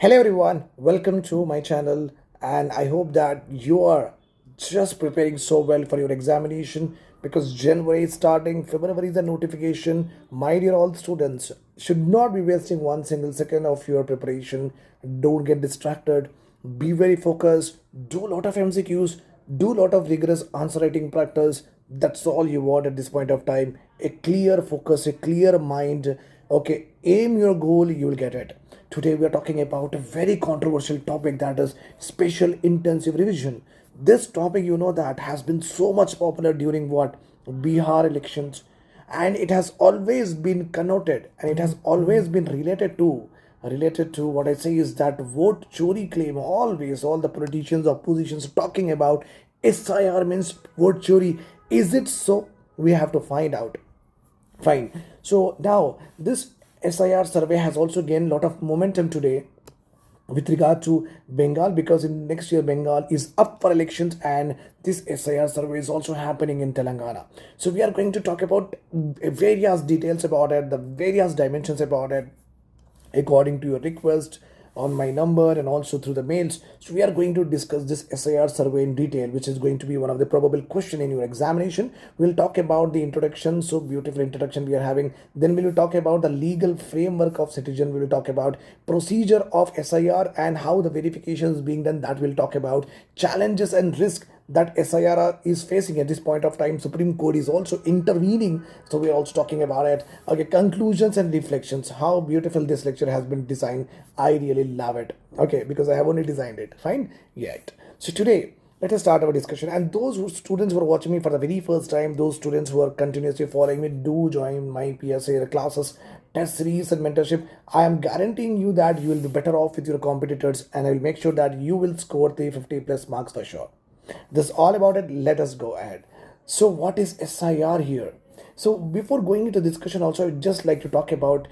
Hello everyone, welcome to my channel, and I hope that you are just preparing so well for your examination because January is starting, February is a notification. My dear all students, should not be wasting one single second of your preparation. Don't get distracted. Be very focused. Do a lot of MCQs. Do a lot of rigorous answer writing practice. That's all you want at this point of time. A clear focus, a clear mind. Okay, aim your goal, you will get it. Today we are talking about a very controversial topic, that is special intensive revision. This topic, that has been so much popular during what Bihar elections, and it has always been connoted and it has always been related to what I say is that vote chori claim. Always all the politicians, oppositions talking about SIR means vote chori. Is it so? We have to find out. Fine. So now this SIR survey has also gained a lot of momentum today with regard to Bengal, because in next year Bengal is up for elections and this SIR survey is also happening in Telangana. So we are going to talk about various details about it, the various dimensions about it, according to your request on my number and also through the mails. So we are going to discuss this SIR survey in detail, which is going to be one of the probable question in your examination. We'll talk about the introduction, so beautiful introduction we are having. Then we will talk about the legal framework of citizen. We will talk about procedure of SIR and how the verification is being done. That we'll talk about challenges and risk that SIR is facing at this point of time. Supreme Court is also intervening, so we're also talking about it. Okay, conclusions and reflections. How beautiful this lecture has been designed. I really love it. Okay, because I have only designed it. Fine, yet. So today, let us start our discussion. And those students who are watching me for the very first time, those students who are continuously following me, do join my PSIR classes, test series, and mentorship. I am guaranteeing you that you will be better off with your competitors, and I will make sure that you will score the 50 plus marks for sure. This is all about it. Let us go ahead. So what is SIR here? So before going into discussion, also I would just like to talk about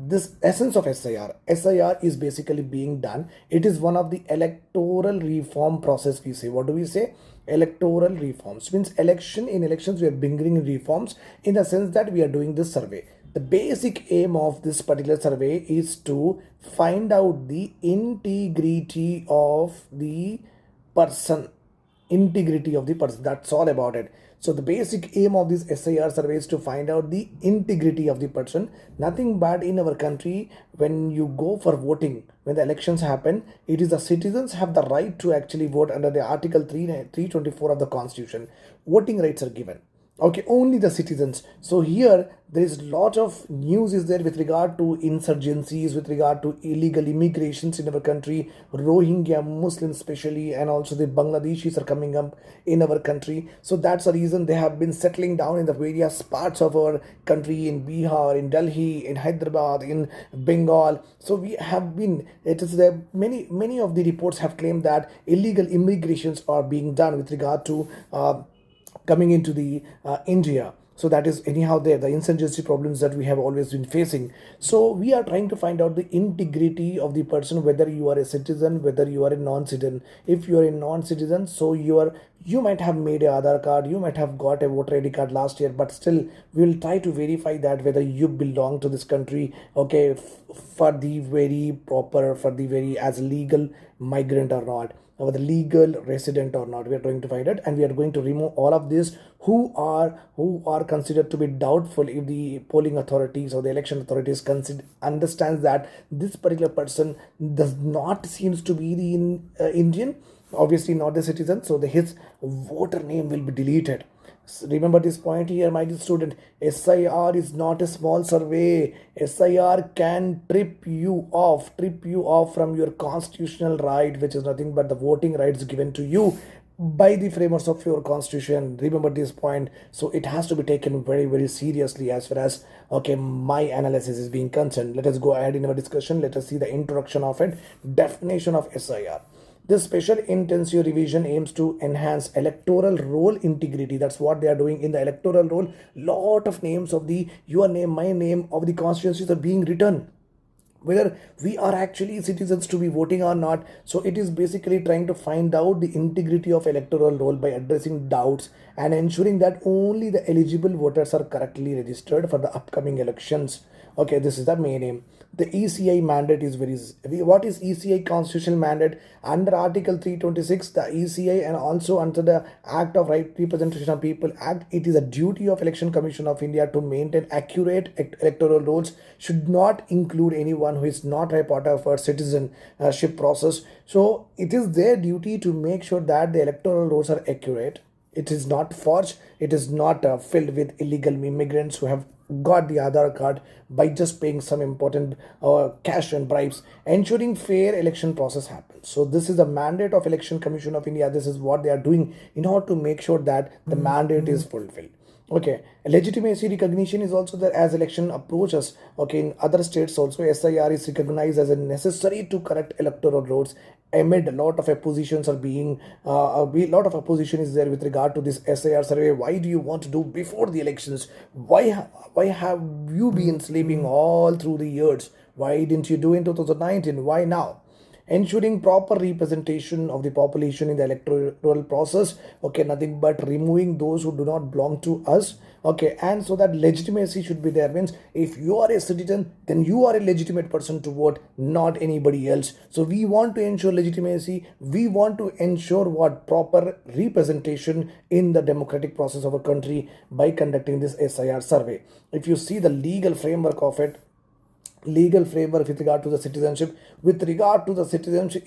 this essence of SIR. SIR is basically being done. It is one of the electoral reform process. We say, what do we say? Electoral reforms means in elections we are bringing reforms, in the sense that we are doing this survey. The basic aim of this particular survey is to find out the integrity of the person. Integrity of the person, that's all about it. So the basic aim of this SIR survey is to find out the integrity of the person. Nothing bad in our country. When you go for voting, when the elections happen, it is the citizens have the right to actually vote under the article 324 of the constitution. Voting rights are given. Okay, only the citizens. So here there is a lot of news is there with regard to insurgencies, with regard to illegal immigrations in our country, Rohingya Muslims especially, and also the Bangladeshis are coming up in our country. So that's the reason they have been settling down in the various parts of our country, in Bihar, in Delhi, in Hyderabad, in Bengal. So we have been, it is the many of the reports have claimed that illegal immigrations are being done with regard to coming into the India. So that is anyhow there, the insurgency problems that we have always been facing. So we are trying to find out the integrity of the person, whether you are a citizen, whether you are a non-citizen. If you are a non-citizen, so you might have made a Aadhaar card, you might have got a voter ID card last year, but still we will try to verify that whether you belong to this country, okay, for the very proper, for the very as legal migrant or not, or the legal resident or not. We are trying to find it, and we are going to remove all of this who are considered to be doubtful. If the polling authorities or the election authorities understands that this particular person does not seems to be the Indian, obviously not the citizen, so his voter name will be deleted. Remember this point here, my dear student. SIR is not a small survey. SIR can trip you off from your constitutional right, which is nothing but the voting rights given to you by the framers of your constitution. Remember this point. So it has to be taken very, very seriously as far as okay my analysis is being concerned. Let us go ahead in our discussion. Let us see the introduction of it. Definition of SIR. This special intensive revision aims to enhance electoral roll integrity. That's what they are doing in the electoral roll. Lot of names of the your name, my name of the constituencies are being written, whether we are actually citizens to be voting or not. So it is basically trying to find out the integrity of electoral roll by addressing doubts and ensuring that only the eligible voters are correctly registered for the upcoming elections. Okay, this is the main aim. The ECI mandate is what is ECI constitutional mandate? Under Article 326, the ECI and also under the Act of Right Representation of People Act, it is a duty of Election Commission of India to maintain accurate electoral rolls, should not include anyone who is not a part of our citizenship process. So it is their duty to make sure that the electoral rolls are accurate. It is not forged. It is not filled with illegal immigrants who have got the Aadhaar card by just paying some important cash and bribes. Ensuring fair election process happens. So this is a mandate of Election Commission of India. This is what they are doing in order to make sure that the mandate is fulfilled. Okay, legitimacy recognition is also there as election approaches. Okay, in other states also, SIR is recognized as a necessary to correct electoral rolls. Amid a lot of oppositions are being, a lot of opposition is there with regard to this SIR survey. Why do you want to do before the elections? Why have you been sleeping all through the years? Why didn't you do in 2019? Why now? Ensuring proper representation of the population in the electoral process. Okay, nothing but removing those who do not belong to us. Okay, and so that legitimacy should be there, means if you are a citizen, then you are a legitimate person to vote, not anybody else. So we want to ensure legitimacy. We want to ensure what proper representation in the democratic process of a country by conducting this SIR survey. If you see the legal framework of it, legal framework with regard to the citizenship, it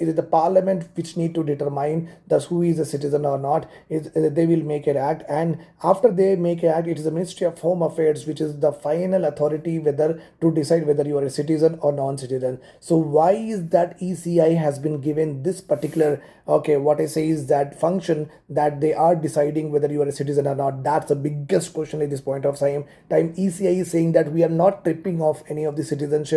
is the parliament which need to determine thus who is a citizen or not. They will make an act, and after they make an act, it is the Ministry of Home Affairs which is the final authority whether to decide whether you are a citizen or non-citizen. So why is that ECI has been given this particular, okay, what I say is that function, that they are deciding whether you are a citizen or not? That's the biggest question at this point of time. ECI is saying that we are not tripping off any of the citizenship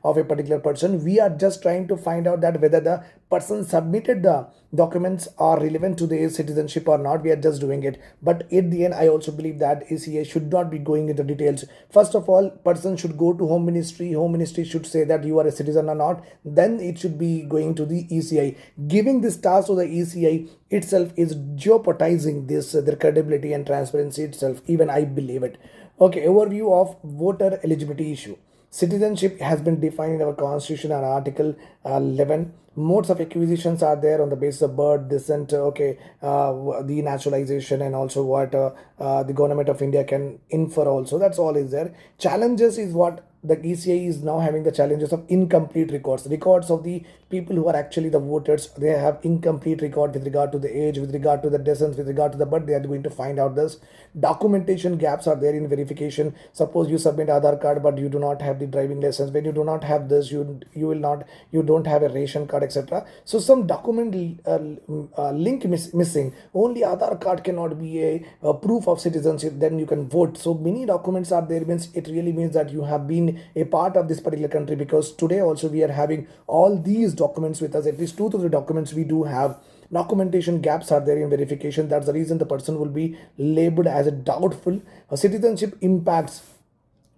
of a particular person. We are just trying to find out that whether the person submitted the documents are relevant to their citizenship or not. We are just doing it. But at the end, I also believe that ECI should not be going into details. First of all, person should go to Home Ministry. Home Ministry should say that you are a citizen or not. Then it should be going to the ECI. Giving this task to the ECI itself is jeopardizing this their credibility and transparency itself. Even I believe it. Okay, overview of voter eligibility issue. Citizenship has been defined in our constitution and Article 11. Modes of acquisitions are there on the basis of birth, descent, okay, the naturalization, and also what the government of India can infer also. That's all is there. Challenges is what the ECI is now having, the challenges of incomplete records of the people who are actually the voters. They have incomplete record with regard to the age, with regard to the descent, with regard to the birth. They are going to find out this. Documentation gaps are there in verification. Suppose you submit Aadhaar card but you do not have the driving license. When you do not have this, you don't have a ration card, etc. So some document link missing. Only Aadhaar card cannot be a proof of citizenship. Then you can vote. So many documents are there. Means it really means that you have been a part of this particular country, because today also we are having all these documents with us. At least 2 to 3 documents we do have. Documentation gaps are there in verification. That's the reason the person will be labeled as a doubtful. Citizenship impacts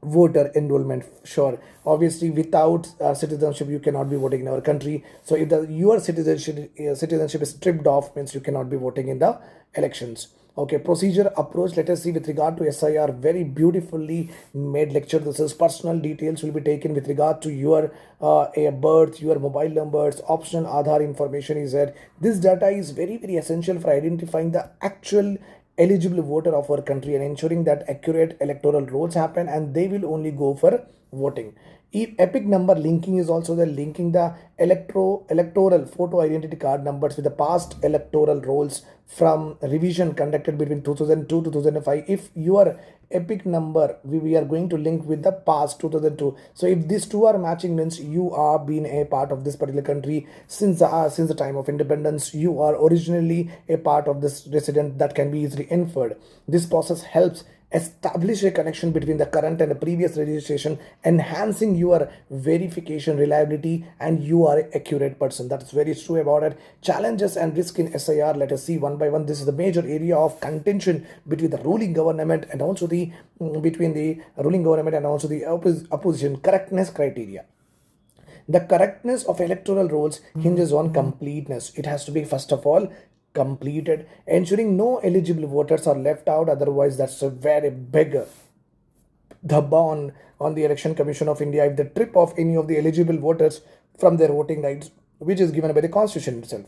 voter enrollment. Sure, obviously without citizenship you cannot be voting in our country. So if your citizenship is stripped off, means you cannot be voting in the elections. Okay, procedure approach. Let us see with regard to SIR. Very beautifully made lecture. This is personal details will be taken with regard to your birth, your mobile numbers, optional Aadhaar information is there. This data is very essential for identifying the actual eligible voter of our country and ensuring that accurate electoral rolls happen, and they will only go for voting. Epic number linking is also there, linking the electoral photo identity card numbers with the past electoral rolls from revision conducted between 2002 to 2005. If your epic number, we are going to link with the past 2002. So if these two are matching, means you are being a part of this particular country since the time of independence. You are originally a part of this resident. That can be easily inferred. This process helps establish a connection between the current and the previous registration, enhancing your verification reliability, and you are an accurate person. That is very true about it. Challenges and risk in SIR. Let us see one by one. This is the major area of contention between the ruling government and also the opposition. Correctness criteria. The correctness of electoral rolls hinges on completeness. It has to be, first of all, completed, ensuring no eligible voters are left out. Otherwise, that's a very big dhabba on the Election Commission of India if they trip off any of the eligible voters from their voting rights, which is given by the Constitution itself.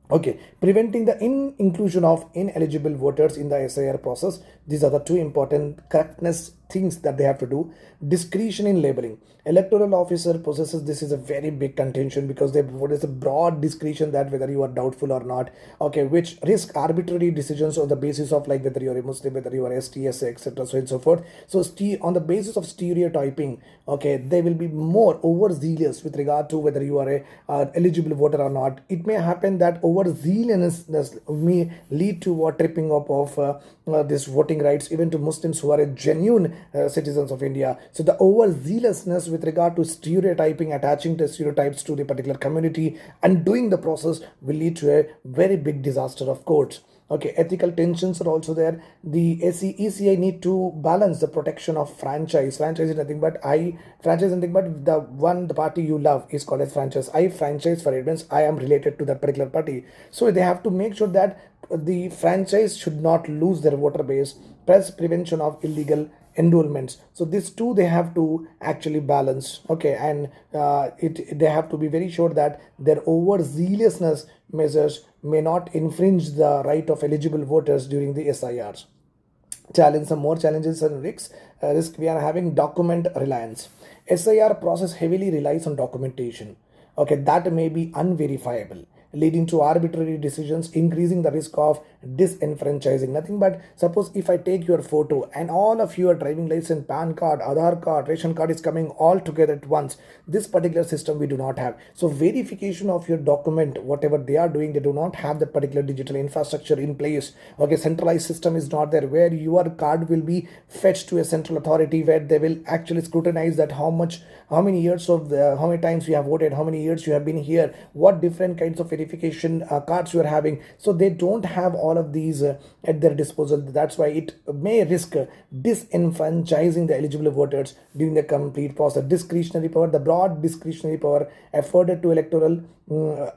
Okay, preventing the inclusion of ineligible voters in the SIR process. These are the two important correctness things that they have to do. Discretion in labeling. Electoral officer possesses this is a very big contention because they what is a broad discretion that whether you are doubtful or not. Okay, which risk arbitrary decisions on the basis of like whether you are a Muslim, whether you are STS, etc. So and so forth. So on the basis of stereotyping, okay, they will be more overzealous with regard to whether you are a eligible voter or not. It may happen that overzealousness may lead to what tripping up of this voting rights even to Muslims who are a genuine citizens of India. So the overzealousness with regard to stereotyping, attaching the stereotypes to the particular community and doing the process will lead to a very big disaster of courts. Okay, ethical tensions are also there. The ECI need to balance the protection of franchise. Franchise is nothing but franchise is nothing but the party you love is called as franchise. I franchise for it means I am related to that particular party. So they have to make sure that the franchise should not lose their voter base, plus prevention of illegal enrollments. So these two they have to actually balance. Okay, and they have to be very sure that their overzealousness measures may not infringe the right of eligible voters during the SIRs. Challenge some more challenges and risks. Risk we are having document reliance. SIR process heavily relies on documentation. Okay, that may be unverifiable, leading to arbitrary decisions, increasing the risk of disenfranchising. Nothing but suppose if I take your photo and all of your driving license, PAN card, Aadhaar card, ration card is coming all together at once. This particular system we do not have. So verification of your document, whatever they are doing, they do not have that particular digital infrastructure in place. Okay, centralized system is not there where your card will be fetched to a central authority where they will actually scrutinize that how many years of how many times you have voted, how many years you have been here, what different kinds of verification cards you are having. So they don't have all of these at their disposal. That's why it may risk disenfranchising the eligible voters during the complete process. Discretionary power, the broad discretionary power afforded to electoral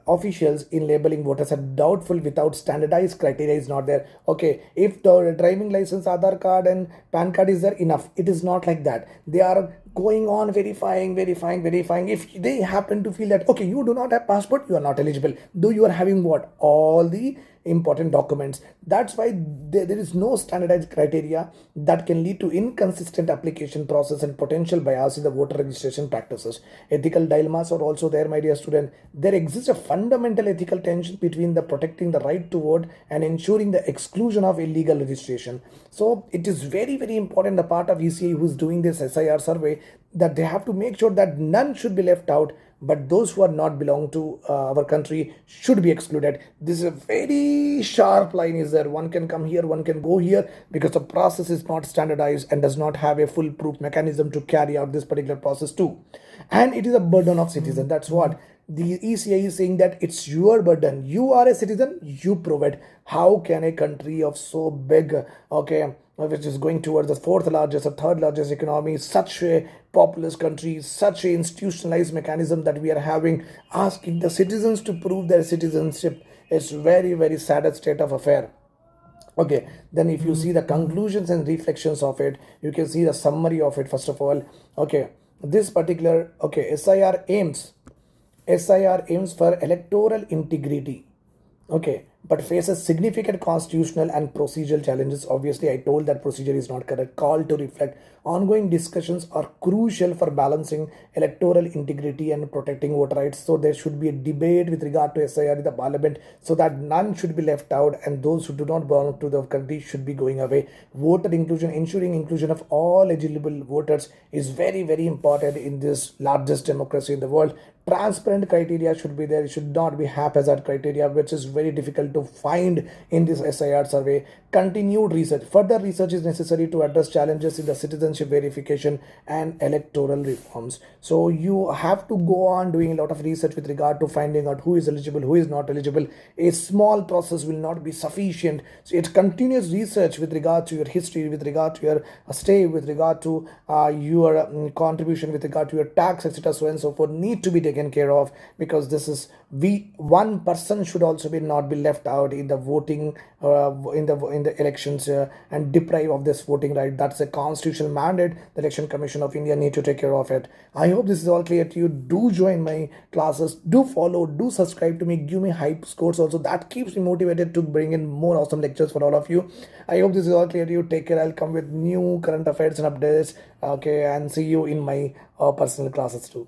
officials in labeling voters as doubtful without standardized criteria is not there. Okay, if the driving license, Aadhaar card and PAN card is there, enough. It is not like that. They are going on verifying. If they happen to feel that okay, you do not have passport, you are not eligible, though you are having what all the important documents. That's why there is no standardized criteria that can lead to inconsistent application process and potential bias in the voter registration practices. Ethical dilemmas are also there, my dear student. There exists a fundamental ethical tension between the protecting the right to vote and ensuring the exclusion of illegal registration. So it is very important the part of ECI who is doing this SIR survey that they have to make sure that none should be left out, but those who are not belong to our country should be excluded. This is a very sharp line is there. One can come here, one can go here because the process is not standardized and does not have a foolproof mechanism to carry out this particular process too. And it is a burden of citizen. That's what the ECI is saying, that it's your burden. You are a citizen, you provide. How can a country of so big, okay, which is going towards the fourth largest or third largest economy, such a populous country, such a institutionalized mechanism that we are having, asking the citizens to prove their citizenship, it's very sad state of affair. Okay, then if you see the conclusions and reflections of it, you can see the summary of it. First of all, okay, this particular SIR aims for electoral integrity, okay, but faces significant constitutional and procedural challenges. Obviously, I told that procedure is not correct. Call to reflect. Ongoing discussions are crucial for balancing electoral integrity and protecting voter rights. So there should be a debate with regard to SIR in the parliament so that none should be left out and those who do not belong to the country should be going away. Voter inclusion, ensuring inclusion of all eligible voters is very important in this largest democracy in the world. Transparent criteria should be there. It should not be haphazard criteria, which is very difficult to find in this SIR survey. Continued research. Further research is necessary to address challenges in the citizenship verification and electoral reforms. So you have to go on doing a lot of research with regard to finding out who is eligible, who is not eligible. A small process will not be sufficient. So it continuous research with regard to your history, with regard to your stay, with regard to your contribution, with regard to your tax, etc. so and so forth need to be taken care of, because this is one person should also be not be left left out in the voting, in the elections, and deprive of this voting right. That's a constitutional mandate. The Election Commission of India need to take care of it. I hope this is all clear to you. Do join my classes. Do follow. Do subscribe to me. Give me hype scores also. That keeps me motivated to bring in more awesome lectures for all of you. I hope this is all clear to you. Take care. I'll come with new current affairs and updates. Okay, and see you in my personal classes too.